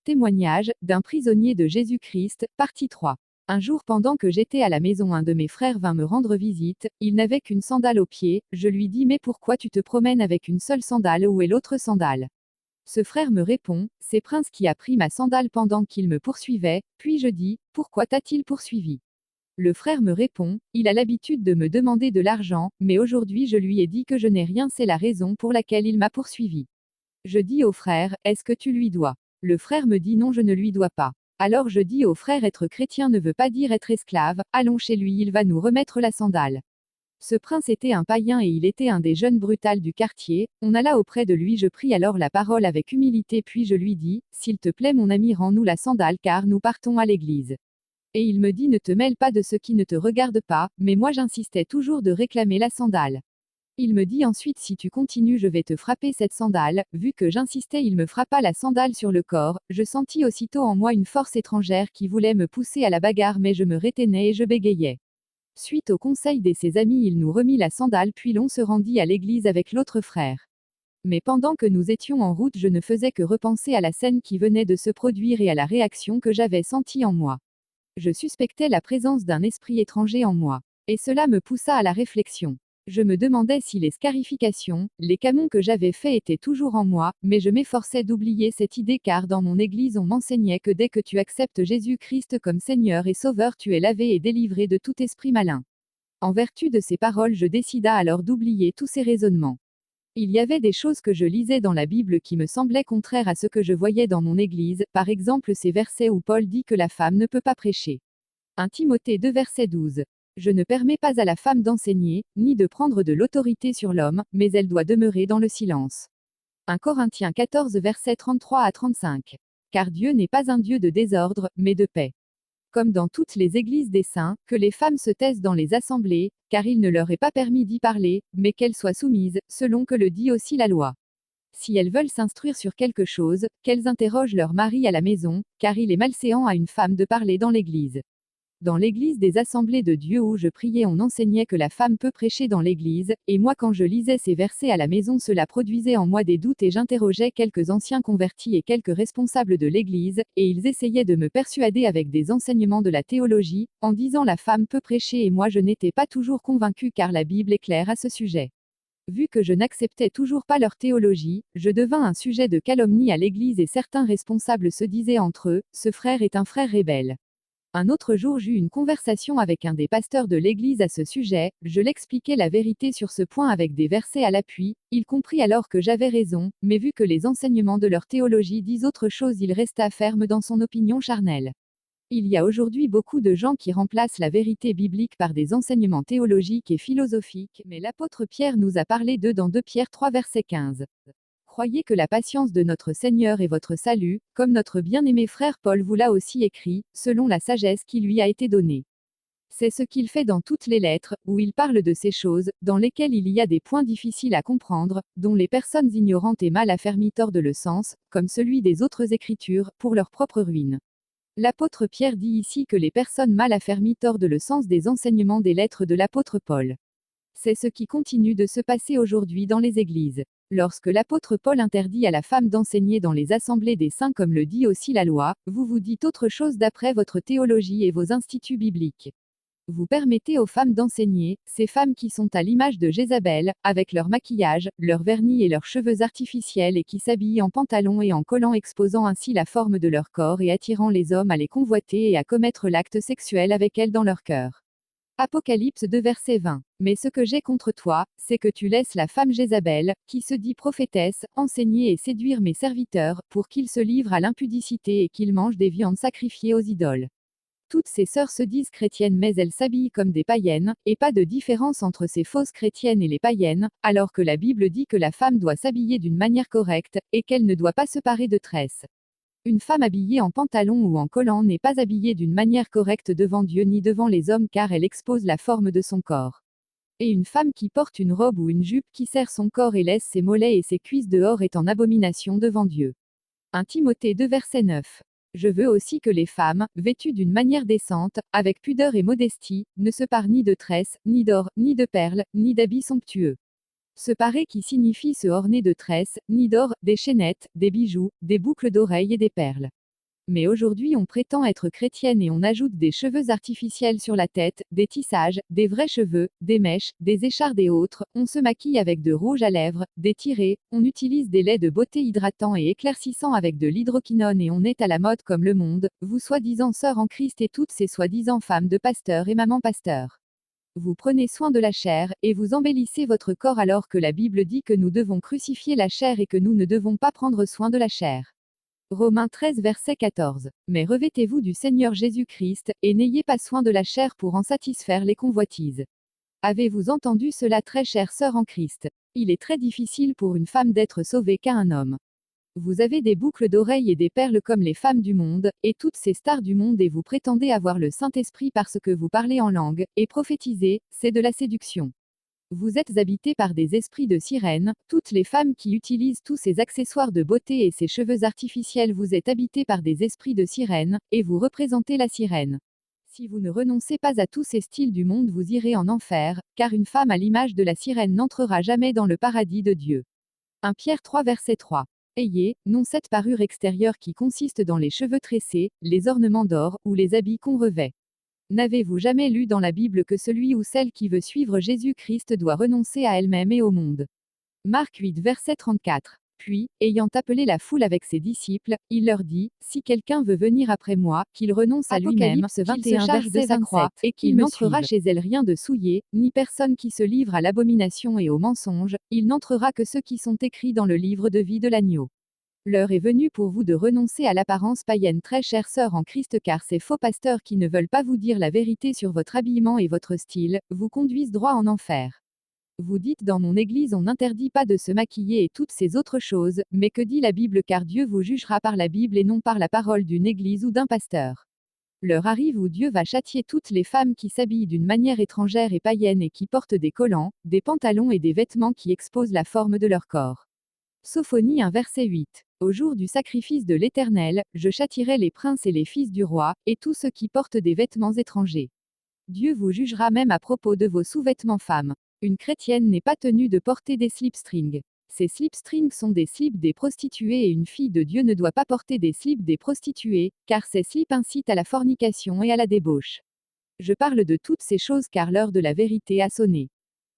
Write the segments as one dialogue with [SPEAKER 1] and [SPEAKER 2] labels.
[SPEAKER 1] Témoignage d'un prisonnier de Jésus-Christ, partie 3. Un jour pendant que j'étais à la maison, un de mes frères vint me rendre visite, il n'avait qu'une sandale au pied, je lui dis mais pourquoi tu te promènes avec une seule sandale, où est l'autre sandale? Ce frère me répond, c'est Prince qui a pris ma sandale pendant qu'il me poursuivait, puis je dis, pourquoi t'a-t-il poursuivi? Le frère me répond, il a l'habitude de me demander de l'argent, mais aujourd'hui je lui ai dit que je n'ai rien, c'est la raison pour laquelle il m'a poursuivi. Je dis au frère, est-ce que tu lui dois? Le frère me dit non, je ne lui dois pas. Alors je dis au frère, être chrétien ne veut pas dire être esclave, allons chez lui, il va nous remettre la sandale. Ce prince était un païen et il était un des jeunes brutals du quartier, on alla auprès de lui, je pris alors la parole avec humilité puis je lui dis, s'il te plaît mon ami, rends-nous la sandale car nous partons à l'église. Et il me dit, ne te mêle pas de ce qui ne te regarde pas, mais moi j'insistais toujours de réclamer la sandale. Il me dit ensuite, si tu continues je vais te frapper cette sandale. Vu que j'insistais, il me frappa la sandale sur le corps, je sentis aussitôt en moi une force étrangère qui voulait me pousser à la bagarre, mais je me rétenais et je bégayais. Suite au conseil de ses amis, il nous remit la sandale puis l'on se rendit à l'église avec l'autre frère. Mais pendant que nous étions en route, je ne faisais que repenser à la scène qui venait de se produire et à la réaction que j'avais sentie en moi. Je suspectais la présence d'un esprit étranger en moi. Et cela me poussa à la réflexion. Je me demandais si les scarifications, les camons que j'avais faits étaient toujours en moi, mais je m'efforçais d'oublier cette idée car dans mon église on m'enseignait que dès que tu acceptes Jésus-Christ comme Seigneur et Sauveur, tu es lavé et délivré de tout esprit malin. En vertu de ces paroles, je décida alors d'oublier tous ces raisonnements. Il y avait des choses que je lisais dans la Bible qui me semblaient contraires à ce que je voyais dans mon église, par exemple ces versets où Paul dit que la femme ne peut pas prêcher. 1 Timothée 2 verset 12. Je ne permets pas à la femme d'enseigner, ni de prendre de l'autorité sur l'homme, mais elle doit demeurer dans le silence. 1 Corinthiens 14 verset 33 à 35. Car Dieu n'est pas un Dieu de désordre, mais de paix. Comme dans toutes les églises des saints, que les femmes se taisent dans les assemblées, car il ne leur est pas permis d'y parler, mais qu'elles soient soumises, selon que le dit aussi la loi. Si elles veulent s'instruire sur quelque chose, qu'elles interrogent leur mari à la maison, car il est malséant à une femme de parler dans l'église. Dans l'église des assemblées de Dieu où je priais, on enseignait que la femme peut prêcher dans l'église, et moi quand je lisais ces versets à la maison, cela produisait en moi des doutes et j'interrogeais quelques anciens convertis et quelques responsables de l'église, et ils essayaient de me persuader avec des enseignements de la théologie, en disant la femme peut prêcher, et moi je n'étais pas toujours convaincu car la Bible est claire à ce sujet. Vu que je n'acceptais toujours pas leur théologie, je devins un sujet de calomnie à l'église et certains responsables se disaient entre eux, ce frère est un frère rebelle. Un autre jour, j'eus une conversation avec un des pasteurs de l'église à ce sujet, je l'expliquai la vérité sur ce point avec des versets à l'appui, il comprit alors que j'avais raison, mais vu que les enseignements de leur théologie disent autre chose, il resta ferme dans son opinion charnelle. Il y a aujourd'hui beaucoup de gens qui remplacent la vérité biblique par des enseignements théologiques et philosophiques, mais l'apôtre Pierre nous a parlé d'eux dans 2 Pierre 3 verset 15. Croyez que la patience de notre Seigneur est votre salut, comme notre bien-aimé frère Paul vous l'a aussi écrit, selon la sagesse qui lui a été donnée. C'est ce qu'il fait dans toutes les lettres, où il parle de ces choses, dans lesquelles il y a des points difficiles à comprendre, dont les personnes ignorantes et mal affermies tordent le sens, comme celui des autres Écritures, pour leur propre ruine. L'apôtre Pierre dit ici que les personnes mal affermies tordent le sens des enseignements des lettres de l'apôtre Paul. C'est ce qui continue de se passer aujourd'hui dans les églises. Lorsque l'apôtre Paul interdit à la femme d'enseigner dans les assemblées des saints comme le dit aussi la loi, vous vous dites autre chose d'après votre théologie et vos instituts bibliques. Vous permettez aux femmes d'enseigner, ces femmes qui sont à l'image de Jézabel, avec leur maquillage, leur vernis et leurs cheveux artificiels et qui s'habillent en pantalon et en collant, exposant ainsi la forme de leur corps et attirant les hommes à les convoiter et à commettre l'acte sexuel avec elles dans leur cœur. Apocalypse 2 verset 20. Mais ce que j'ai contre toi, c'est que tu laisses la femme Jézabel, qui se dit prophétesse, enseigner et séduire mes serviteurs, pour qu'ils se livrent à l'impudicité et qu'ils mangent des viandes sacrifiées aux idoles. Toutes ces sœurs se disent chrétiennes mais elles s'habillent comme des païennes, et pas de différence entre ces fausses chrétiennes et les païennes, alors que la Bible dit que la femme doit s'habiller d'une manière correcte, et qu'elle ne doit pas se parer de tresses. Une femme habillée en pantalon ou en collant n'est pas habillée d'une manière correcte devant Dieu ni devant les hommes car elle expose la forme de son corps. Et une femme qui porte une robe ou une jupe qui serre son corps et laisse ses mollets et ses cuisses dehors est en abomination devant Dieu. 1 Timothée 2 verset 9. Je veux aussi que les femmes, vêtues d'une manière décente, avec pudeur et modestie, ne se parent ni de tresses, ni d'or, ni de perles, ni d'habits somptueux. Se parer qui signifie se orner de tresses, ni d'or, des chaînettes, des bijoux, des boucles d'oreilles et des perles. Mais aujourd'hui on prétend être chrétienne et on ajoute des cheveux artificiels sur la tête, des tissages, des vrais cheveux, des mèches, des échardes et autres, on se maquille avec de rouge à lèvres, des tirets, on utilise des laits de beauté hydratants et éclaircissants avec de l'hydroquinone et on est à la mode comme le monde, vous soi-disant sœurs en Christ et toutes ces soi-disant femmes de pasteurs et mamans pasteurs. Vous prenez soin de la chair, et vous embellissez votre corps alors que la Bible dit que nous devons crucifier la chair et que nous ne devons pas prendre soin de la chair. Romains 13 verset 14. Mais revêtez-vous du Seigneur Jésus-Christ, et n'ayez pas soin de la chair pour en satisfaire les convoitises. Avez-vous entendu cela, très chère sœur en Christ? Il est très difficile pour une femme d'être sauvée qu'à un homme. Vous avez des boucles d'oreilles et des perles comme les femmes du monde, et toutes ces stars du monde et vous prétendez avoir le Saint-Esprit parce que vous parlez en langue, et prophétisez, c'est de la séduction. Vous êtes habité par des esprits de sirènes, toutes les femmes qui utilisent tous ces accessoires de beauté et ces cheveux artificiels, vous êtes habité par des esprits de sirènes, et vous représentez la sirène. Si vous ne renoncez pas à tous ces styles du monde, vous irez en enfer, car une femme à l'image de la sirène n'entrera jamais dans le paradis de Dieu. 1 Pierre 3 verset 3. Ayez, non cette parure extérieure qui consiste dans les cheveux tressés, les ornements d'or, ou les habits qu'on revêt. N'avez-vous jamais lu dans la Bible que celui ou celle qui veut suivre Jésus-Christ doit renoncer à elle-même et au monde? Marc 8 verset 34. Puis, ayant appelé la foule avec ses disciples, il leur dit, si quelqu'un veut venir après moi, qu'il renonce à lui-même, qu'il se charge de sa croix, et qu'il n'entrera chez elle rien de souillé, ni personne qui se livre à l'abomination et au mensonge, il n'entrera que ceux qui sont écrits dans le livre de vie de l'agneau. L'heure est venue pour vous de renoncer à l'apparence païenne, très chère sœur en Christ, car ces faux pasteurs qui ne veulent pas vous dire la vérité sur votre habillement et votre style, vous conduisent droit en enfer. Vous dites dans mon église on n'interdit pas de se maquiller et toutes ces autres choses, mais que dit la Bible, car Dieu vous jugera par la Bible et non par la parole d'une église ou d'un pasteur. L'heure arrive où Dieu va châtier toutes les femmes qui s'habillent d'une manière étrangère et païenne et qui portent des collants, des pantalons et des vêtements qui exposent la forme de leur corps. Sophonie 1 verset 8. Au jour du sacrifice de l'Éternel, je châtierai les princes et les fils du roi, et tous ceux qui portent des vêtements étrangers. Dieu vous jugera même à propos de vos sous-vêtements femmes. Une chrétienne n'est pas tenue de porter des slipstrings. Ces slipstrings sont des slips des prostituées et une fille de Dieu ne doit pas porter des slips des prostituées, car ces slips incitent à la fornication et à la débauche. Je parle de toutes ces choses car l'heure de la vérité a sonné.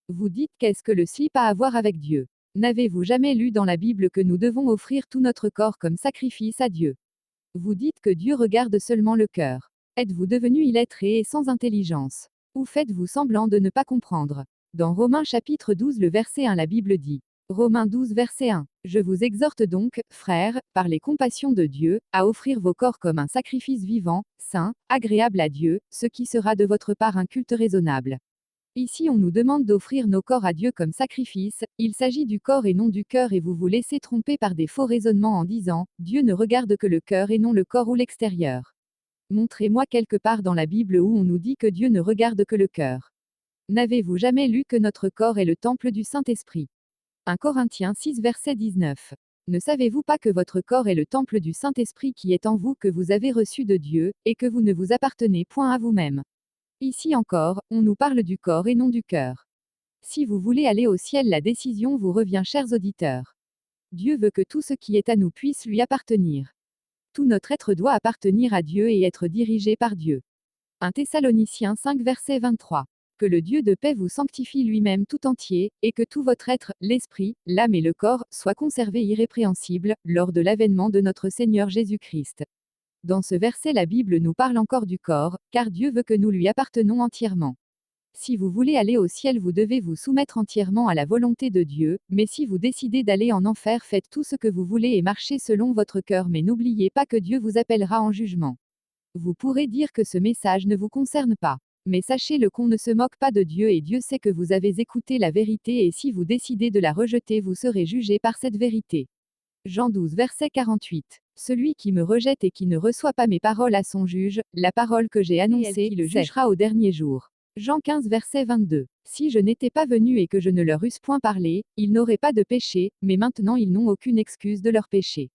[SPEAKER 1] Vous dites qu'est-ce que le slip a à voir avec Dieu? N'avez-vous jamais lu dans la Bible que nous devons offrir tout notre corps comme sacrifice à Dieu? Vous dites que Dieu regarde seulement le cœur. Êtes-vous devenu illettré et sans intelligence? Ou faites-vous semblant de ne pas comprendre? Dans Romains chapitre 12 le verset 1 la Bible dit. Romains 12 verset 1. Je vous exhorte donc, frères, par les compassions de Dieu, à offrir vos corps comme un sacrifice vivant, saint, agréable à Dieu, ce qui sera de votre part un culte raisonnable. Ici on nous demande d'offrir nos corps à Dieu comme sacrifice, il s'agit du corps et non du cœur et vous vous laissez tromper par des faux raisonnements en disant, Dieu ne regarde que le cœur et non le corps ou l'extérieur. Montrez-moi quelque part dans la Bible où on nous dit que Dieu ne regarde que le cœur. N'avez-vous jamais lu que notre corps est le temple du Saint-Esprit? 1 Corinthiens 6 verset 19. Ne savez-vous pas que votre corps est le temple du Saint-Esprit qui est en vous que vous avez reçu de Dieu, et que vous ne vous appartenez point à vous-même? Ici encore, on nous parle du corps et non du cœur. Si vous voulez aller au ciel, la décision vous revient, chers auditeurs. Dieu veut que tout ce qui est à nous puisse lui appartenir. Tout notre être doit appartenir à Dieu et être dirigé par Dieu. 1 Thessaloniciens 5 verset 23. Que le Dieu de paix vous sanctifie lui-même tout entier, et que tout votre être, l'esprit, l'âme et le corps, soient conservés irrépréhensibles, lors de l'avènement de notre Seigneur Jésus-Christ. Dans ce verset la Bible nous parle encore du corps, car Dieu veut que nous lui appartenons entièrement. Si vous voulez aller au ciel vous devez vous soumettre entièrement à la volonté de Dieu, mais si vous décidez d'aller en enfer faites tout ce que vous voulez et marchez selon votre cœur mais n'oubliez pas que Dieu vous appellera en jugement. Vous pourrez dire que ce message ne vous concerne pas. Mais sachez-le qu'on ne se moque pas de Dieu et Dieu sait que vous avez écouté la vérité et si vous décidez de la rejeter vous serez jugé par cette vérité. Jean 12 verset 48. Celui qui me rejette et qui ne reçoit pas mes paroles à son juge, la parole que j'ai annoncée, il le jugera au dernier jour. Jean 15 verset 22. Si je n'étais pas venu et que je ne leur eusse point parlé, ils n'auraient pas de péché, mais maintenant ils n'ont aucune excuse de leur péché.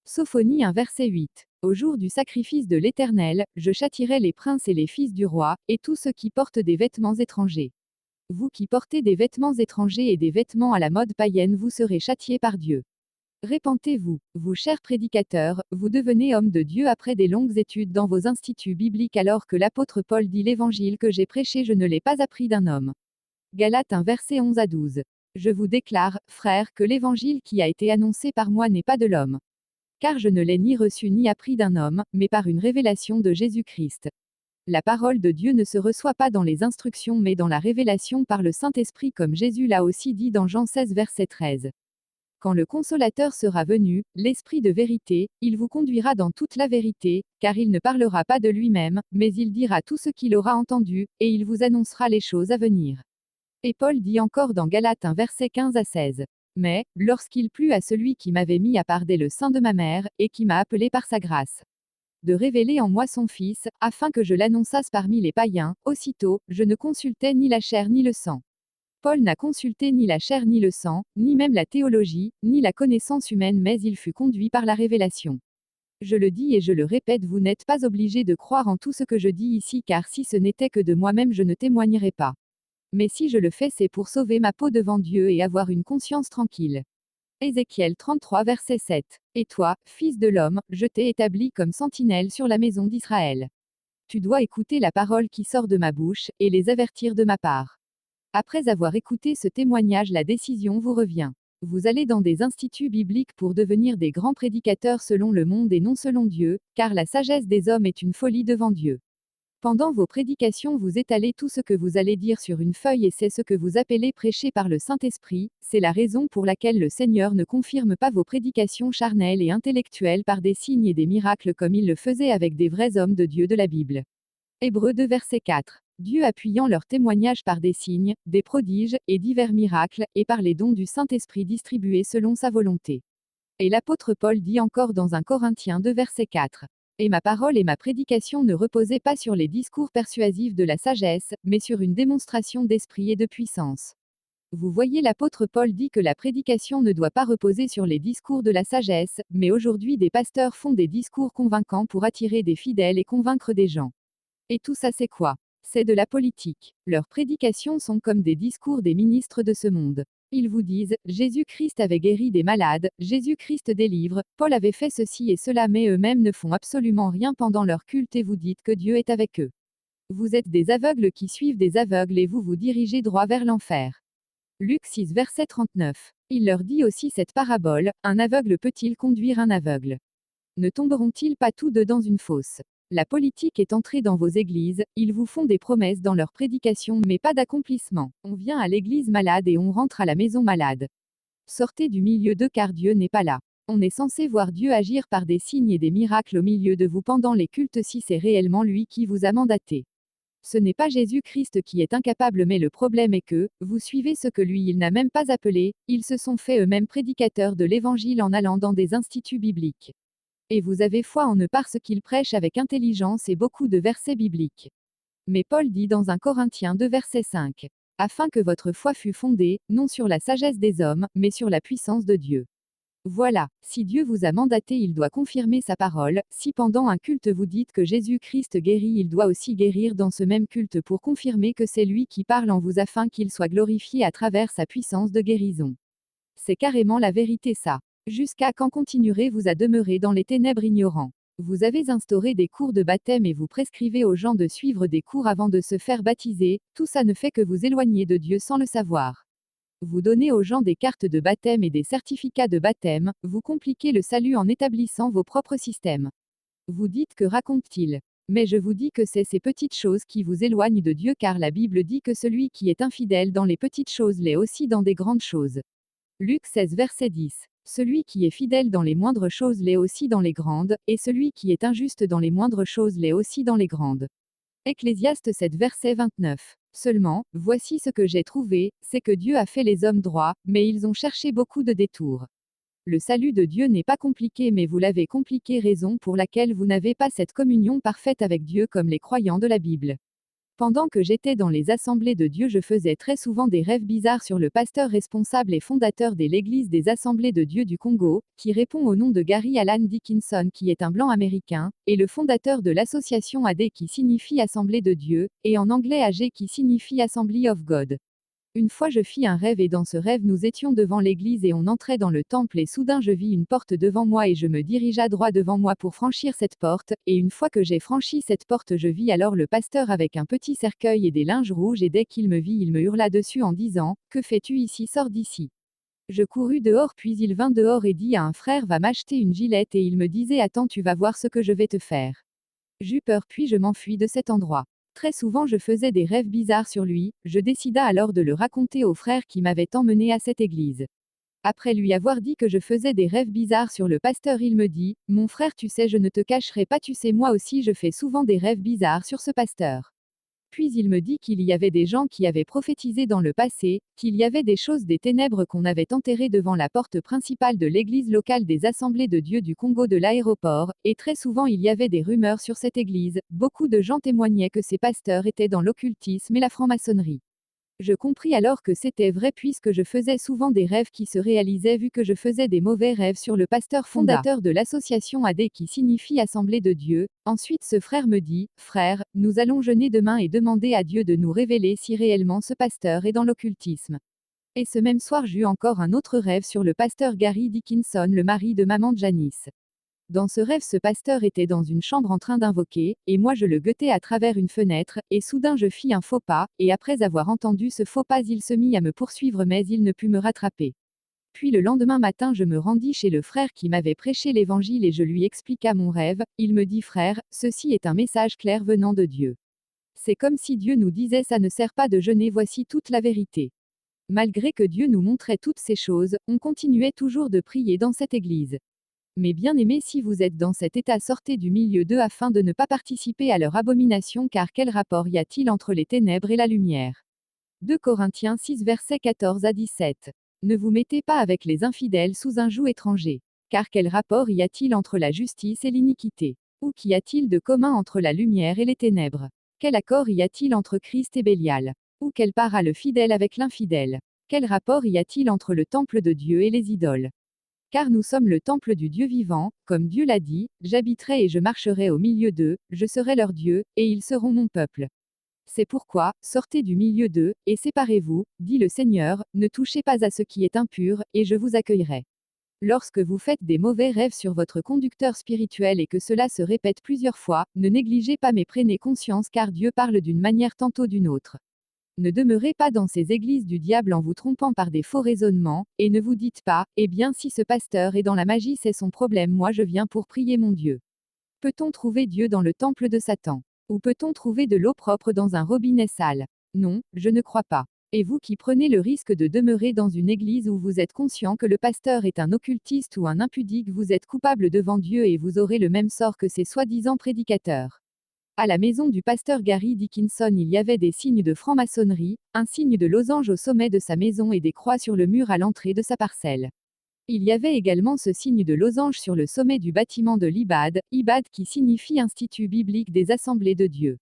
[SPEAKER 1] Sophonie 1 verset 8. Au jour du sacrifice de l'Éternel, je châtierai les princes et les fils du roi, et tous ceux qui portent des vêtements étrangers. Vous qui portez des vêtements étrangers et des vêtements à la mode païenne vous serez châtiés par Dieu. Répentez-vous, vous chers prédicateurs, vous devenez hommes de Dieu après des longues études dans vos instituts bibliques alors que l'apôtre Paul dit l'évangile que j'ai prêché je ne l'ai pas appris d'un homme. Galates 1 versets 11 à 12. Je vous déclare, frères, que l'évangile qui a été annoncé par moi n'est pas de l'homme. Car je ne l'ai ni reçu ni appris d'un homme, mais par une révélation de Jésus-Christ. La parole de Dieu ne se reçoit pas dans les instructions mais dans la révélation par le Saint-Esprit comme Jésus l'a aussi dit dans Jean 16 verset 13. Quand le Consolateur sera venu, l'Esprit de vérité, il vous conduira dans toute la vérité, car il ne parlera pas de lui-même, mais il dira tout ce qu'il aura entendu, et il vous annoncera les choses à venir. Et Paul dit encore dans Galates 1 verset 15 à 16. Mais, lorsqu'il plut à celui qui m'avait mis à part dès le sein de ma mère, et qui m'a appelé par sa grâce, de révéler en moi son Fils, afin que je l'annonçasse parmi les païens, aussitôt, je ne consultais ni la chair ni le sang. Paul n'a consulté ni la chair ni le sang, ni même la théologie, ni la connaissance humaine mais il fut conduit par la révélation. Je le dis et je le répète, vous n'êtes pas obligés de croire en tout ce que je dis ici car si ce n'était que de moi-même je ne témoignerais pas. Mais si je le fais c'est pour sauver ma peau devant Dieu et avoir une conscience tranquille. Ézéchiel 33 verset 7. Et toi, fils de l'homme, je t'ai établi comme sentinelle sur la maison d'Israël. Tu dois écouter la parole qui sort de ma bouche, et les avertir de ma part. Après avoir écouté ce témoignage, la décision vous revient. Vous allez dans des instituts bibliques pour devenir des grands prédicateurs selon le monde et non selon Dieu, car la sagesse des hommes est une folie devant Dieu. Pendant vos prédications, vous étalez tout ce que vous allez dire sur une feuille et c'est ce que vous appelez prêcher par le Saint-Esprit, c'est la raison pour laquelle le Seigneur ne confirme pas vos prédications charnelles et intellectuelles par des signes et des miracles comme il le faisait avec des vrais hommes de Dieu de la Bible. Hébreux 2 verset 4. Dieu appuyant leur témoignage par des signes, des prodiges, et divers miracles, et par les dons du Saint-Esprit distribués selon sa volonté. Et l'apôtre Paul dit encore dans 1 Corinthiens 2 verset 4. Et ma parole et ma prédication ne reposaient pas sur les discours persuasifs de la sagesse, mais sur une démonstration d'esprit et de puissance. Vous voyez, l'apôtre Paul dit que la prédication ne doit pas reposer sur les discours de la sagesse, mais aujourd'hui des pasteurs font des discours convaincants pour attirer des fidèles et convaincre des gens. Et tout ça c'est quoi? C'est de la politique. Leurs prédications sont comme des discours des ministres de ce monde. Ils vous disent, Jésus-Christ avait guéri des malades, Jésus-Christ délivre, Paul avait fait ceci et cela mais eux-mêmes ne font absolument rien pendant leur culte et vous dites que Dieu est avec eux. Vous êtes des aveugles qui suivent des aveugles et vous vous dirigez droit vers l'enfer. Luc 6 verset 39. Il leur dit aussi cette parabole, un aveugle peut-il conduire un aveugle? Ne tomberont-ils pas tous deux dans une fosse? La politique est entrée dans vos églises, ils vous font des promesses dans leurs prédications mais pas d'accomplissement. On vient à l'église malade et on rentre à la maison malade. Sortez du milieu d'eux car Dieu n'est pas là. On est censé voir Dieu agir par des signes et des miracles au milieu de vous pendant les cultes si c'est réellement lui qui vous a mandaté. Ce n'est pas Jésus-Christ qui est incapable mais le problème est que, vous suivez ce que lui il n'a même pas appelé, ils se sont fait eux-mêmes prédicateurs de l'évangile en allant dans des instituts bibliques. Et vous avez foi en eux parce qu'ils prêchent avec intelligence et beaucoup de versets bibliques. Mais Paul dit dans 1 Corinthiens 2 verset 5. Afin que votre foi fût fondée, non sur la sagesse des hommes, mais sur la puissance de Dieu. Voilà, si Dieu vous a mandaté, il doit confirmer sa parole, si pendant un culte vous dites que Jésus-Christ guérit, il doit aussi guérir dans ce même culte pour confirmer que c'est lui qui parle en vous afin qu'il soit glorifié à travers sa puissance de guérison. C'est carrément la vérité ça. Jusqu'à quand continuerez-vous à demeurer dans les ténèbres ignorants? Vous avez instauré des cours de baptême et vous prescrivez aux gens de suivre des cours avant de se faire baptiser, tout ça ne fait que vous éloigner de Dieu sans le savoir. Vous donnez aux gens des cartes de baptême et des certificats de baptême, vous compliquez le salut en établissant vos propres systèmes. Vous dites que raconte-t-il? Mais je vous dis que c'est ces petites choses qui vous éloignent de Dieu car la Bible dit que celui qui est infidèle dans les petites choses l'est aussi dans des grandes choses. Luc 16 verset 10. Celui qui est fidèle dans les moindres choses l'est aussi dans les grandes, et celui qui est injuste dans les moindres choses l'est aussi dans les grandes. Ecclésiaste 7 verset 29. Seulement, voici ce que j'ai trouvé, c'est que Dieu a fait les hommes droits, mais ils ont cherché beaucoup de détours. Le salut de Dieu n'est pas compliqué mais vous l'avez compliqué, raison pour laquelle vous n'avez pas cette communion parfaite avec Dieu comme les croyants de la Bible. Pendant que j'étais dans les assemblées de Dieu, je faisais très souvent des rêves bizarres sur le pasteur responsable et fondateur de l'Église des Assemblées de Dieu du Congo, qui répond au nom de Gary Alan Dickinson qui est un blanc américain, et le fondateur de l'association AD qui signifie Assemblée de Dieu, et en anglais AG qui signifie Assembly of God. Une fois je fis un rêve et dans ce rêve nous étions devant l'église et on entrait dans le temple et soudain je vis une porte devant moi et je me dirigea droit devant moi pour franchir cette porte, et une fois que j'ai franchi cette porte je vis alors le pasteur avec un petit cercueil et des linges rouges et dès qu'il me vit il me hurla dessus en disant, que fais-tu ici, sors d'ici. Je courus dehors puis il vint dehors et dit à un frère va m'acheter une gilette et il me disait attends tu vas voir ce que je vais te faire. J'eus peur puis je m'enfuis de cet endroit. Très souvent je faisais des rêves bizarres sur lui, je décida alors de le raconter au frère qui m'avait emmené à cette église. Après lui avoir dit que je faisais des rêves bizarres sur le pasteur il me dit, mon frère tu sais je ne te cacherai pas tu sais moi aussi je fais souvent des rêves bizarres sur ce pasteur. Puis il me dit qu'il y avait des gens qui avaient prophétisé dans le passé, qu'il y avait des choses des ténèbres qu'on avait enterrées devant la porte principale de l'église locale des Assemblées de Dieu du Congo de l'aéroport, et très souvent il y avait des rumeurs sur cette église, beaucoup de gens témoignaient que ces pasteurs étaient dans l'occultisme et la franc-maçonnerie. Je compris alors que c'était vrai puisque je faisais souvent des rêves qui se réalisaient vu que je faisais des mauvais rêves sur le pasteur fondateur de l'association AD qui signifie Assemblée de Dieu. Ensuite ce frère me dit, frère, nous allons jeûner demain et demander à Dieu de nous révéler si réellement ce pasteur est dans l'occultisme. Et ce même soir j'eus encore un autre rêve sur le pasteur Gary Dickinson, le mari de maman Janice. Dans ce rêve ce pasteur était dans une chambre en train d'invoquer, et moi je le guettais à travers une fenêtre, et soudain je fis un faux pas, et après avoir entendu ce faux pas il se mit à me poursuivre mais il ne put me rattraper. Puis le lendemain matin je me rendis chez le frère qui m'avait prêché l'évangile et je lui expliqua mon rêve, il me dit frère, ceci est un message clair venant de Dieu. C'est comme si Dieu nous disait ça ne sert pas de jeûner voici toute la vérité. Malgré que Dieu nous montrait toutes ces choses, on continuait toujours de prier dans cette église. Mais bien-aimés si vous êtes dans cet état sortez du milieu d'eux afin de ne pas participer à leur abomination car quel rapport y a-t-il entre les ténèbres et la lumière 2 Corinthiens 6 versets 14 à 17. Ne vous mettez pas avec les infidèles sous un joug étranger. Car quel rapport y a-t-il entre la justice et l'iniquité? Ou qu'y a-t-il de commun entre la lumière et les ténèbres? Quel accord y a-t-il entre Christ et Bélial? Ou quelle part a le fidèle avec l'infidèle? Quel rapport y a-t-il entre le temple de Dieu et les idoles? Car nous sommes le temple du Dieu vivant, comme Dieu l'a dit, j'habiterai et je marcherai au milieu d'eux, je serai leur Dieu, et ils seront mon peuple. C'est pourquoi, sortez du milieu d'eux, et séparez-vous, dit le Seigneur, ne touchez pas à ce qui est impur, et je vous accueillerai. Lorsque vous faites des mauvais rêves sur votre conducteur spirituel et que cela se répète plusieurs fois, ne négligez pas mais prenez conscience car Dieu parle d'une manière tantôt d'une autre. Ne demeurez pas dans ces églises du diable en vous trompant par des faux raisonnements, et ne vous dites pas, eh bien si ce pasteur est dans la magie c'est son problème moi je viens pour prier mon Dieu. Peut-on trouver Dieu dans le temple de Satan? Ou peut-on trouver de l'eau propre dans un robinet sale? Non, je ne crois pas. Et vous qui prenez le risque de demeurer dans une église où vous êtes conscient que le pasteur est un occultiste ou un impudique vous êtes coupable devant Dieu et vous aurez le même sort que ces soi-disant prédicateurs. À la maison du pasteur Gary Dickinson il y avait des signes de franc-maçonnerie, un signe de losange au sommet de sa maison et des croix sur le mur à l'entrée de sa parcelle. Il y avait également ce signe de losange sur le sommet du bâtiment de l'Ibad, Ibad qui signifie Institut biblique des Assemblées de Dieu.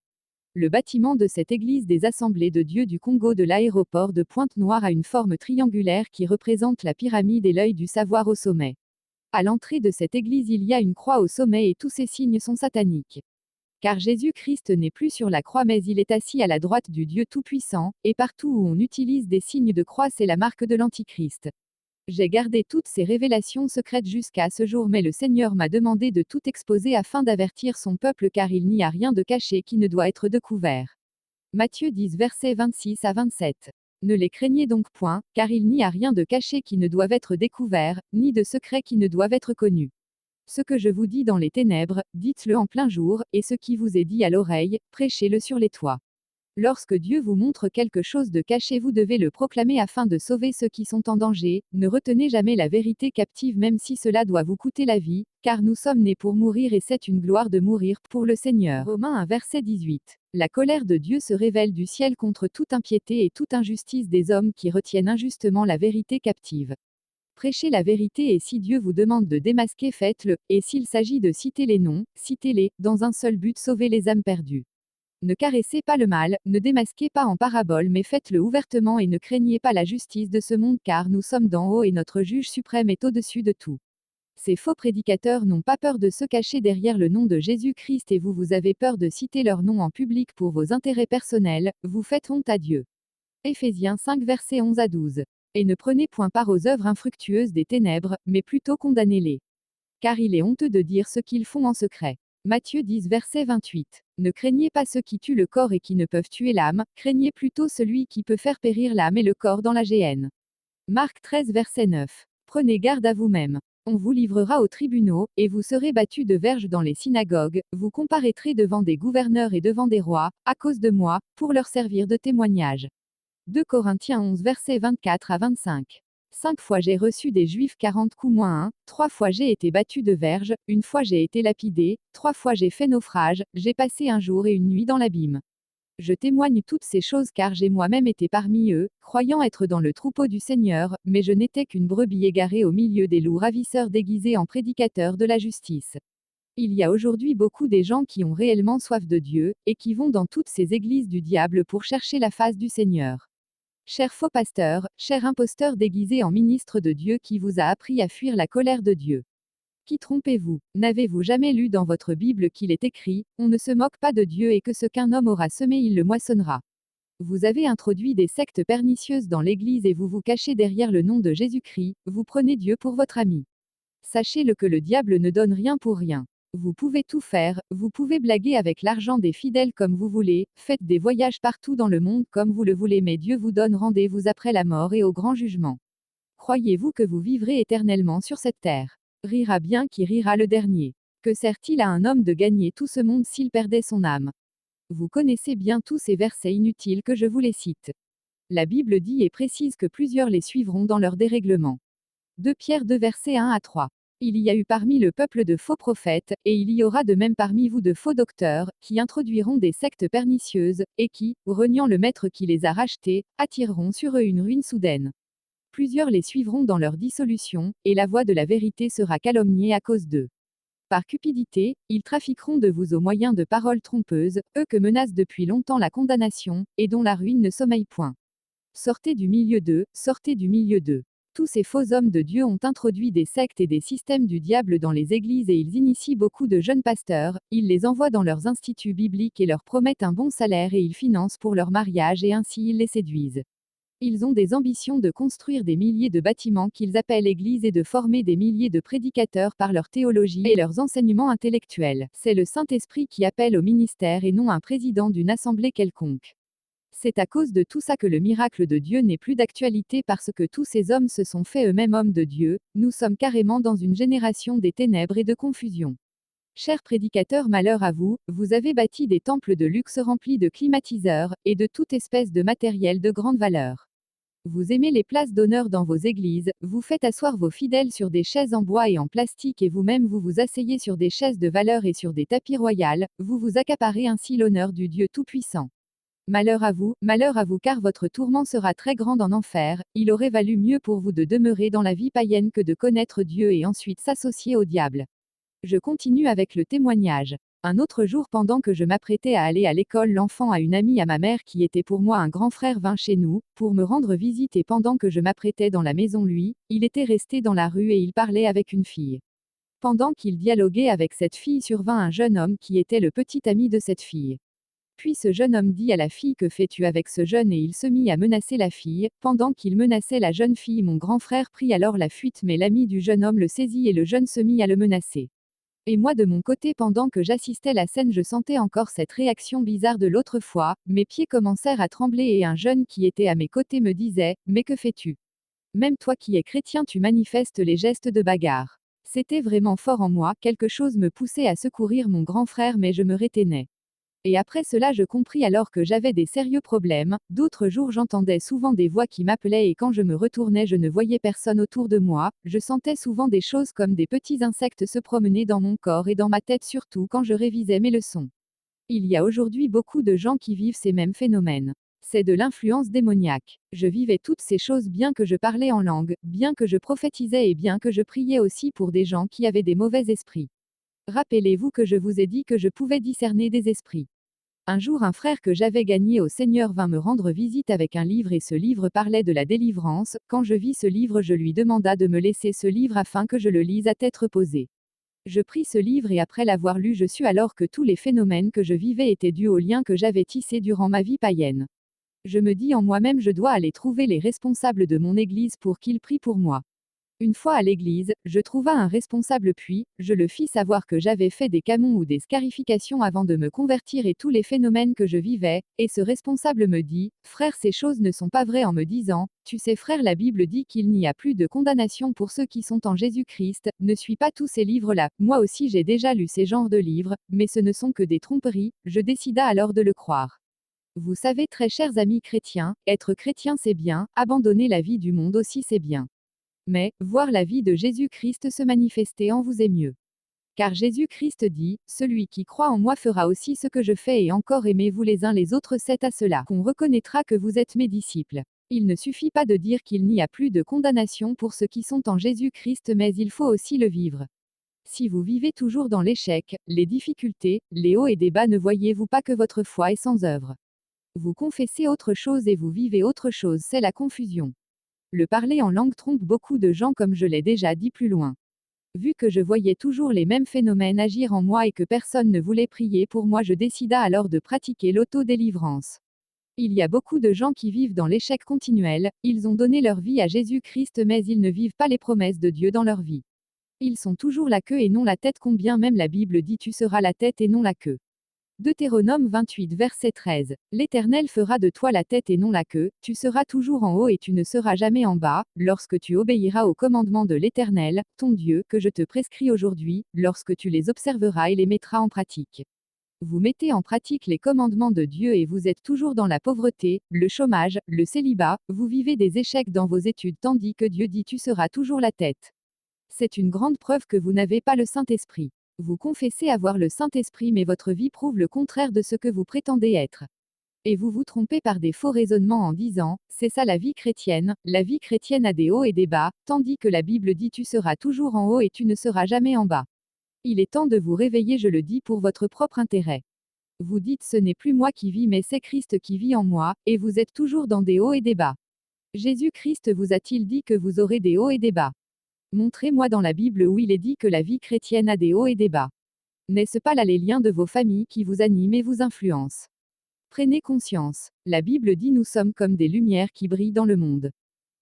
[SPEAKER 1] Le bâtiment de cette église des Assemblées de Dieu du Congo de l'aéroport de Pointe-Noire a une forme triangulaire qui représente la pyramide et l'œil du savoir au sommet. À l'entrée de cette église il y a une croix au sommet et tous ces signes sont sataniques. Car Jésus-Christ n'est plus sur la croix mais il est assis à la droite du Dieu Tout-Puissant, et partout où on utilise des signes de croix c'est la marque de l'Antichrist. J'ai gardé toutes ces révélations secrètes jusqu'à ce jour mais le Seigneur m'a demandé de tout exposer afin d'avertir son peuple car il n'y a rien de caché qui ne doit être découvert. Matthieu 10 versets 26 à 27. Ne les craignez donc point, car il n'y a rien de caché qui ne doive être découvert, ni de secret qui ne doive être connu. Ce que je vous dis dans les ténèbres, dites-le en plein jour, et ce qui vous est dit à l'oreille, prêchez-le sur les toits. Lorsque Dieu vous montre quelque chose de caché, vous devez le proclamer afin de sauver ceux qui sont en danger. Ne retenez jamais la vérité captive même si cela doit vous coûter la vie, car nous sommes nés pour mourir et c'est une gloire de mourir pour le Seigneur. Romains 1 verset 18. La colère de Dieu se révèle du ciel contre toute impiété et toute injustice des hommes qui retiennent injustement la vérité captive. Prêchez la vérité et si Dieu vous demande de démasquer, faites-le, et s'il s'agit de citer les noms, citez-les, dans un seul but sauver les âmes perdues. Ne caressez pas le mal, ne démasquez pas en parabole mais faites-le ouvertement et ne craignez pas la justice de ce monde car nous sommes d'en haut et notre juge suprême est au-dessus de tout. Ces faux prédicateurs n'ont pas peur de se cacher derrière le nom de Jésus-Christ et vous avez peur de citer leur nom en public pour vos intérêts personnels, vous faites honte à Dieu. Éphésiens 5 versets 11 à 12. Et ne prenez point part aux œuvres infructueuses des ténèbres, mais plutôt condamnez-les. Car il est honteux de dire ce qu'ils font en secret. Matthieu 10 verset 28. Ne craignez pas ceux qui tuent le corps et qui ne peuvent tuer l'âme, craignez plutôt celui qui peut faire périr l'âme et le corps dans la géhenne. Marc 13 verset 9. Prenez garde à vous-même. On vous livrera aux tribunaux, et vous serez battus de verges dans les synagogues, vous comparaîtrez devant des gouverneurs et devant des rois, à cause de moi, pour leur servir de témoignage. 2 Corinthiens 11 versets 24 à 25. 5 fois j'ai reçu des Juifs 40 coups moins 1, 3 fois j'ai été battu de verges, une fois j'ai été lapidé, 3 fois j'ai fait naufrage, j'ai passé un jour et une nuit dans l'abîme. Je témoigne toutes ces choses car j'ai moi-même été parmi eux, croyant être dans le troupeau du Seigneur, mais je n'étais qu'une brebis égarée au milieu des loups ravisseurs déguisés en prédicateurs de la justice. Il y a aujourd'hui beaucoup des gens qui ont réellement soif de Dieu, et qui vont dans toutes ces églises du diable pour chercher la face du Seigneur. Cher faux pasteur, cher imposteur déguisé en ministre de Dieu qui vous a appris à fuir la colère de Dieu. Qui trompez-vous? N'avez-vous jamais lu dans votre Bible qu'il est écrit, on ne se moque pas de Dieu et que ce qu'un homme aura semé il le moissonnera? Vous avez introduit des sectes pernicieuses dans l'Église et vous vous cachez derrière le nom de Jésus-Christ, vous prenez Dieu pour votre ami. Sachez-le que le diable ne donne rien pour rien. Vous pouvez tout faire, vous pouvez blaguer avec l'argent des fidèles comme vous voulez, faites des voyages partout dans le monde comme vous le voulez, mais Dieu vous donne rendez-vous après la mort et au grand jugement. Croyez-vous que vous vivrez éternellement sur cette terre? Rira bien qui rira le dernier. Que sert-il à un homme de gagner tout ce monde s'il perdait son âme? Vous connaissez bien tous ces versets inutiles que je vous les cite. La Bible dit et précise que plusieurs les suivront dans leur dérèglement. 2 Pierre 2 versets 1 à 3. Il y a eu parmi le peuple de faux prophètes, et il y aura de même parmi vous de faux docteurs, qui introduiront des sectes pernicieuses, et qui, reniant le maître qui les a rachetés, attireront sur eux une ruine soudaine. Plusieurs les suivront dans leur dissolution, et la voix de la vérité sera calomniée à cause d'eux. Par cupidité, ils trafiqueront de vous au moyen de paroles trompeuses, eux que menace depuis longtemps la condamnation, et dont la ruine ne sommeille point. Sortez du milieu d'eux, sortez du milieu d'eux. Tous ces faux hommes de Dieu ont introduit des sectes et des systèmes du diable dans les églises et ils initient beaucoup de jeunes pasteurs, ils les envoient dans leurs instituts bibliques et leur promettent un bon salaire et ils financent pour leur mariage et ainsi ils les séduisent. Ils ont des ambitions de construire des milliers de bâtiments qu'ils appellent églises et de former des milliers de prédicateurs par leur théologie et leurs enseignements intellectuels. C'est le Saint-Esprit qui appelle au ministère et non un président d'une assemblée quelconque. C'est à cause de tout ça que le miracle de Dieu n'est plus d'actualité parce que tous ces hommes se sont fait eux-mêmes hommes de Dieu, nous sommes carrément dans une génération des ténèbres et de confusion. Chers prédicateurs, malheur à vous, vous avez bâti des temples de luxe remplis de climatiseurs, et de toute espèce de matériel de grande valeur. Vous aimez les places d'honneur dans vos églises, vous faites asseoir vos fidèles sur des chaises en bois et en plastique et vous-même vous vous asseyez sur des chaises de valeur et sur des tapis royaux, vous vous accaparez ainsi l'honneur du Dieu Tout-Puissant. Malheur à vous car votre tourment sera très grand en enfer, il aurait valu mieux pour vous de demeurer dans la vie païenne que de connaître Dieu et ensuite s'associer au diable. Je continue avec le témoignage. Un autre jour pendant que je m'apprêtais à aller à l'école, l'enfant à une amie à ma mère qui était pour moi un grand frère vint chez nous, pour me rendre visite et pendant que je m'apprêtais dans la maison lui, il était resté dans la rue et il parlait avec une fille. Pendant qu'il dialoguait avec cette fille survint un jeune homme qui était le petit ami de cette fille. Puis ce jeune homme dit à la fille que fais-tu avec ce jeune et il se mit à menacer la fille, pendant qu'il menaçait la jeune fille mon grand frère prit alors la fuite mais l'ami du jeune homme le saisit et le jeune se mit à le menacer. Et moi de mon côté pendant que j'assistais la scène je sentais encore cette réaction bizarre de l'autre fois, mes pieds commencèrent à trembler et un jeune qui était à mes côtés me disait, mais que fais-tu? Même toi qui es chrétien tu manifestes les gestes de bagarre. C'était vraiment fort en moi, quelque chose me poussait à secourir mon grand frère mais je me rétenais. Et après cela je compris alors que j'avais des sérieux problèmes, d'autres jours j'entendais souvent des voix qui m'appelaient et quand je me retournais je ne voyais personne autour de moi, je sentais souvent des choses comme des petits insectes se promener dans mon corps et dans ma tête surtout quand je révisais mes leçons. Il y a aujourd'hui beaucoup de gens qui vivent ces mêmes phénomènes. C'est de l'influence démoniaque. Je vivais toutes ces choses bien que je parlais en langue, bien que je prophétisais et bien que je priais aussi pour des gens qui avaient des mauvais esprits. Rappelez-vous que je vous ai dit que je pouvais discerner des esprits. Un jour un frère que j'avais gagné au Seigneur vint me rendre visite avec un livre et ce livre parlait de la délivrance, quand je vis ce livre je lui demanda de me laisser ce livre afin que je le lise à tête reposée. Je pris ce livre et après l'avoir lu je sus alors que tous les phénomènes que je vivais étaient dus aux liens que j'avais tissés durant ma vie païenne. Je me dis en moi-même je dois aller trouver les responsables de mon église pour qu'ils prient pour moi. Une fois à l'église, je trouva un responsable puis, je le fis savoir que j'avais fait des camons ou des scarifications avant de me convertir et tous les phénomènes que je vivais, et ce responsable me dit, frère ces choses ne sont pas vraies en me disant, tu sais frère la Bible dit qu'il n'y a plus de condamnation pour ceux qui sont en Jésus-Christ, ne suis pas tous ces livres-là, moi aussi j'ai déjà lu ces genres de livres, mais ce ne sont que des tromperies, je décida alors de le croire. Vous savez très chers amis chrétiens, être chrétien c'est bien, abandonner la vie du monde aussi c'est bien. Mais, voir la vie de Jésus-Christ se manifester en vous est mieux. Car Jésus-Christ dit, celui qui croit en moi fera aussi ce que je fais et encore aimez-vous les uns les autres, c'est à cela qu'on reconnaîtra que vous êtes mes disciples. Il ne suffit pas de dire qu'il n'y a plus de condamnation pour ceux qui sont en Jésus-Christ, mais il faut aussi le vivre. Si vous vivez toujours dans l'échec, les difficultés, les hauts et des bas, ne voyez-vous pas que votre foi est sans œuvre? Vous confessez autre chose et vous vivez autre chose, c'est la confusion. Le parler en langue trompe beaucoup de gens comme je l'ai déjà dit plus loin. Vu que je voyais toujours les mêmes phénomènes agir en moi et que personne ne voulait prier pour moi, je décida alors de pratiquer l'autodélivrance. Il y a beaucoup de gens qui vivent dans l'échec continuel, ils ont donné leur vie à Jésus-Christ mais ils ne vivent pas les promesses de Dieu dans leur vie. Ils sont toujours la queue et non la tête, combien même la Bible dit tu seras la tête et non la queue. Deutéronome 28 verset 13. L'Éternel fera de toi la tête et non la queue, tu seras toujours en haut et tu ne seras jamais en bas, lorsque tu obéiras aux commandements de l'Éternel, ton Dieu, que je te prescris aujourd'hui, lorsque tu les observeras et les mettras en pratique. Vous mettez en pratique les commandements de Dieu et vous êtes toujours dans la pauvreté, le chômage, le célibat, vous vivez des échecs dans vos études tandis que Dieu dit tu seras toujours la tête. C'est une grande preuve que vous n'avez pas le Saint-Esprit. Vous confessez avoir le Saint-Esprit mais votre vie prouve le contraire de ce que vous prétendez être. Et vous vous trompez par des faux raisonnements en disant, c'est ça la vie chrétienne a des hauts et des bas, tandis que la Bible dit tu seras toujours en haut et tu ne seras jamais en bas. Il est temps de vous réveiller, je le dis pour votre propre intérêt. Vous dites ce n'est plus moi qui vis mais c'est Christ qui vit en moi, et vous êtes toujours dans des hauts et des bas. Jésus-Christ vous a-t-il dit que vous aurez des hauts et des bas? Montrez-moi dans la Bible où il est dit que la vie chrétienne a des hauts et des bas. N'est-ce pas là les liens de vos familles qui vous animent et vous influencent? Prenez conscience. La Bible dit nous sommes comme des lumières qui brillent dans le monde.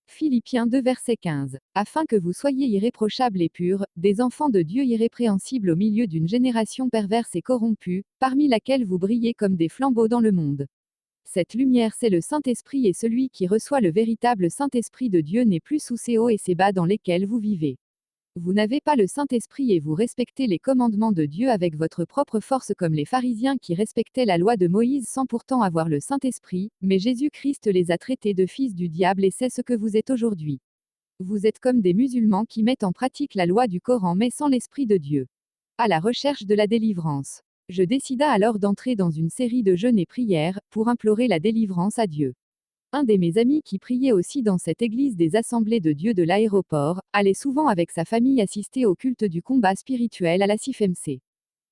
[SPEAKER 1] Philippiens 2 verset 15. Afin que vous soyez irréprochables et purs, des enfants de Dieu irrépréhensibles au milieu d'une génération perverse et corrompue, parmi laquelle vous brillez comme des flambeaux dans le monde. Cette lumière c'est le Saint-Esprit et celui qui reçoit le véritable Saint-Esprit de Dieu n'est plus sous ces hauts et ces bas dans lesquels vous vivez. Vous n'avez pas le Saint-Esprit et vous respectez les commandements de Dieu avec votre propre force comme les pharisiens qui respectaient la loi de Moïse sans pourtant avoir le Saint-Esprit, mais Jésus-Christ les a traités de fils du diable et c'est ce que vous êtes aujourd'hui. Vous êtes comme des musulmans qui mettent en pratique la loi du Coran mais sans l'Esprit de Dieu. À la recherche de la délivrance. Je décida alors d'entrer dans une série de jeûnes et prières, pour implorer la délivrance à Dieu. Un de mes amis qui priait aussi dans cette église des Assemblées de Dieu de l'aéroport, allait souvent avec sa famille assister au culte du combat spirituel à la CIFMC.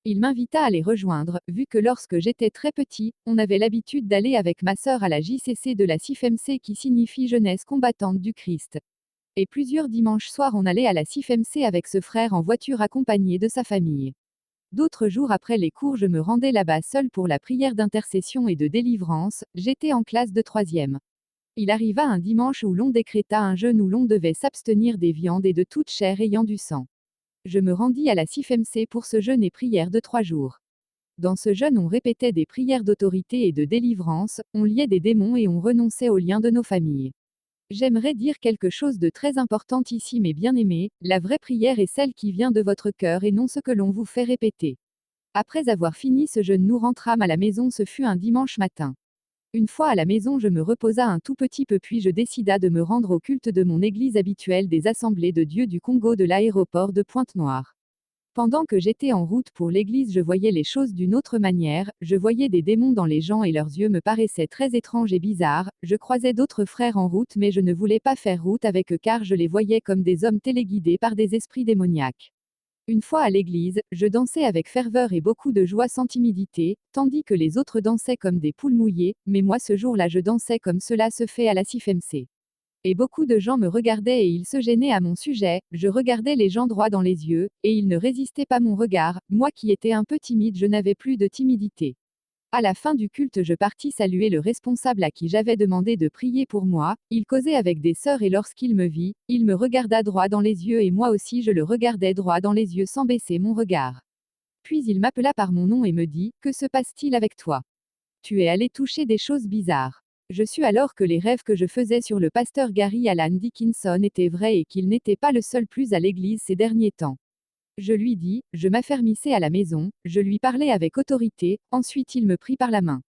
[SPEAKER 1] Il m'invita à les rejoindre, vu que lorsque j'étais très petit, on avait l'habitude d'aller avec ma sœur à la JCC de la CIFMC qui signifie Jeunesse combattante du Christ. Et plusieurs dimanches soirs on allait à la CIFMC avec ce frère en voiture accompagné de sa famille. D'autres jours après les cours je me rendais là-bas seul pour la prière d'intercession et de délivrance, j'étais en classe de 3e. Il arriva un dimanche où l'on décréta un jeûne où l'on devait s'abstenir des viandes et de toute chair ayant du sang. Je me rendis à la CIFMC pour ce jeûne et prière de 3 jours. Dans ce jeûne on répétait des prières d'autorité et de délivrance, on liait des démons et on renonçait aux liens de nos familles. J'aimerais dire quelque chose de très important ici mes bien-aimés, la vraie prière est celle qui vient de votre cœur et non ce que l'on vous fait répéter. Après avoir fini ce jeûne nous rentrâmes à la maison, ce fut un dimanche matin. Une fois à la maison je me reposa un tout petit peu puis je décida de me rendre au culte de mon église habituelle des Assemblées de Dieu du Congo de l'aéroport de Pointe-Noire. Pendant que j'étais en route pour l'église je voyais les choses d'une autre manière, je voyais des démons dans les gens et leurs yeux me paraissaient très étranges et bizarres, je croisais d'autres frères en route mais je ne voulais pas faire route avec eux car je les voyais comme des hommes téléguidés par des esprits démoniaques. Une fois à l'église, je dansais avec ferveur et beaucoup de joie sans timidité, tandis que les autres dansaient comme des poules mouillées, mais moi ce jour-là je dansais comme cela se fait à la CIFMC. Et beaucoup de gens me regardaient et ils se gênaient à mon sujet, je regardais les gens droit dans les yeux, et ils ne résistaient pas mon regard, moi qui étais un peu timide je n'avais plus de timidité. À la fin du culte, je partis saluer le responsable à qui j'avais demandé de prier pour moi. Il causait avec des sœurs et lorsqu'il me vit, il me regarda droit dans les yeux et moi aussi je le regardais droit dans les yeux sans baisser mon regard. Puis il m'appela par mon nom et me dit, que se passe-t-il avec toi? Tu es allé toucher des choses bizarres. Je sus alors que les rêves que je faisais sur le pasteur Gary Alan Dickinson étaient vrais et qu'il n'était pas le seul plus à l'église ces derniers temps. Je lui dis, je m'affermissais à la maison, je lui parlais avec autorité, ensuite il me prit par la main.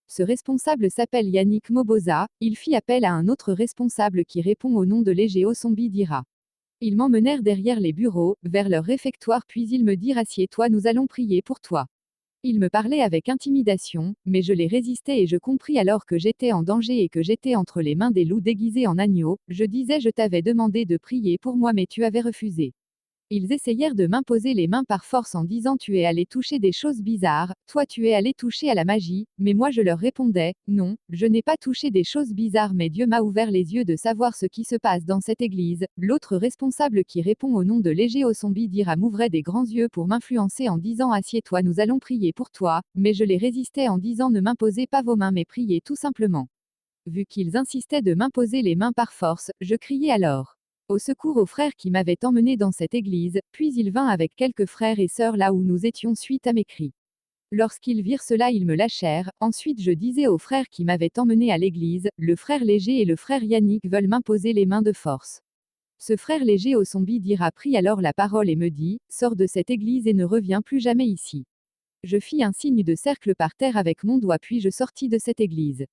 [SPEAKER 1] Ce responsable s'appelle Yannick Moboza, il fit appel à un autre responsable qui répond au nom de Légéo Sombi Dira. Ils m'emmenèrent derrière les bureaux, vers leur réfectoire puis ils me dirent assieds-toi nous allons prier pour toi. Ils me parlaient avec intimidation, mais je les résistais et je compris alors que j'étais en danger et que j'étais entre les mains des loups déguisés en agneaux, je disais je t'avais demandé de prier pour moi mais tu avais refusé. Ils essayèrent de m'imposer les mains par force en disant tu es allé toucher des choses bizarres, toi tu es allé toucher à la magie, mais moi je leur répondais, non, je n'ai pas touché des choses bizarres mais Dieu m'a ouvert les yeux de savoir ce qui se passe dans cette église. L'autre responsable qui répond au nom de Léger Osombi dira m'ouvrait des grands yeux pour m'influencer en disant assieds-toi nous allons prier pour toi, mais je les résistais en disant ne m'imposez pas vos mains mais priez tout simplement. Vu qu'ils insistaient de m'imposer les mains par force, je criai alors au secours aux frères qui m'avaient emmené dans cette église, puis il vint avec quelques frères et sœurs là où nous étions suite à mes cris. Lorsqu'ils virent cela, ils me lâchèrent. Ensuite, je disais aux frères qui m'avaient emmené à l'église, le frère Léger et le frère Yannick veulent m'imposer les mains de force. Ce frère Léger au Sombi dira prit alors la parole et me dit, sors de cette église et ne reviens plus jamais ici. Je fis un signe de cercle par terre avec mon doigt puis je sortis de cette église.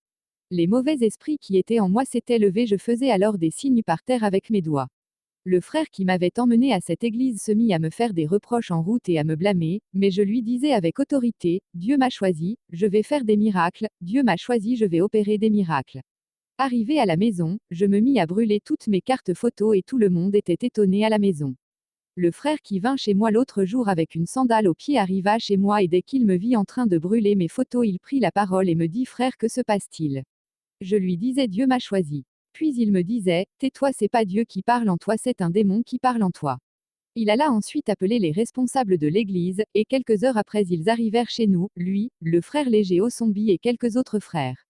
[SPEAKER 1] Les mauvais esprits qui étaient en moi s'étaient levés, je faisais alors des signes par terre avec mes doigts. Le frère qui m'avait emmené à cette église se mit à me faire des reproches en route et à me blâmer, mais je lui disais avec autorité, Dieu m'a choisi, je vais faire des miracles, Dieu m'a choisi, je vais opérer des miracles. Arrivé à la maison, je me mis à brûler toutes mes cartes photos et tout le monde était étonné à la maison. Le frère qui vint chez moi l'autre jour avec une sandale au pied arriva chez moi et dès qu'il me vit en train de brûler mes photos, il prit la parole et me dit frère, que se passe-t-il? Je lui disais Dieu m'a choisi. Puis il me disait, tais-toi, c'est pas Dieu qui parle en toi, c'est un démon qui parle en toi. Il alla ensuite appeler les responsables de l'église, et quelques heures après ils arrivèrent chez nous, lui, le frère Léger Osombi et quelques autres frères.